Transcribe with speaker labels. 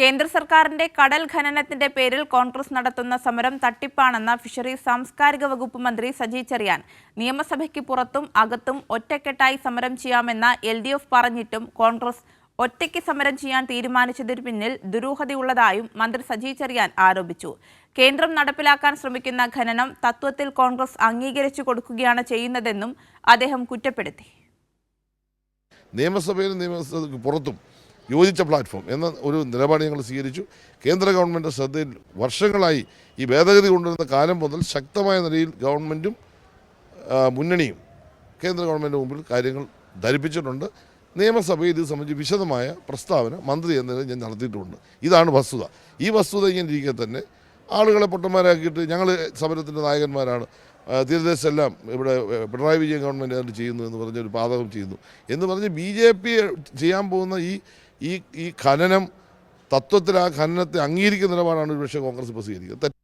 Speaker 1: കേന്ദ്ര സർക്കാരിന്റെ കടൽ ഖനനത്തിന്റെ പേരിൽ കോൺഗ്രസ് നടത്തുന്ന സമരം തട്ടിപ്പാണെന്ന ഫിഷറീസ് സാംസ്കാരിക വകുപ്പ് മന്ത്രി സജി ചെറിയാൻ. നിയമസഭയ്ക്ക് പുറത്തും അകത്തും ഒറ്റക്കെട്ടായി സമരം ചെയ്യാമെന്ന LDF പറഞ്ഞിട്ടും കോൺഗ്രസ് ഒറ്റയ്ക്ക് സമരം ചെയ്യാൻ തീരുമാനിച്ചതിന് പിന്നിൽ ദുരൂഹതയുള്ളതായും മന്ത്രി സജി ചെറിയാൻ ആരോപിച്ചു. കേന്ദ്രം നടപ്പിലാക്കാൻ ശ്രമിക്കുന്ന ഖനനം തത്വത്തിൽ കോൺഗ്രസ് അംഗീകരിച്ചു കൊടുക്കുകയാണ് ചെയ്യുന്നതെന്നും അദ്ദേഹം കുറ്റപ്പെടുത്തി.
Speaker 2: നിയമസഭയ്ക്ക് പുറത്തും യോജിച്ച പ്ലാറ്റ്ഫോം എന്ന ഒരു നിലപാട് ഞങ്ങൾ സ്വീകരിച്ചു. കേന്ദ്ര ഗവൺമെൻറ് ശ്രദ്ധയിൽ വർഷങ്ങളായി ഈ ഭേദഗതി കൊണ്ടുവരുന്ന കാലം മുതൽ ശക്തമായ നിലയിൽ ഗവൺമെൻറ്റും മുന്നണിയും കേന്ദ്ര ഗവൺമെൻറ് മുമ്പിൽ കാര്യങ്ങൾ ധരിപ്പിച്ചിട്ടുണ്ട്. നിയമസഭയിൽ ഇത് സംബന്ധിച്ച് വിശദമായ പ്രസ്താവന മന്ത്രി എന്ന നിലയിൽ ഞാൻ നടത്തിയിട്ടുമുണ്ട്. ഇതാണ് വസ്തുത. ഈ വസ്തുത ഇങ്ങനെ ഇരിക്കെ തന്നെ ആളുകളെ പൊട്ടന്മാരാക്കിയിട്ട് ഞങ്ങൾ സമരത്തിൻ്റെ നായകന്മാരാണ്, തീരദേശമെല്ലാം ഇവിടെ പിണറായി വിജയൻ ഗവൺമെൻറ് അത് ചെയ്യുന്നു എന്ന് പറഞ്ഞൊരു പാതകം ചെയ്യുന്നു എന്ന് പറഞ്ഞ് BJP ചെയ്യാൻ പോകുന്ന ഈ ഖനനം തത്വത്തിൽ ആ ഖനനത്തെ അംഗീകരിക്കുന്ന നിലപാടാണ് ഒരുപക്ഷെ കോൺഗ്രസ് ഇപ്പോൾ സ്വീകരിക്കുന്നത്.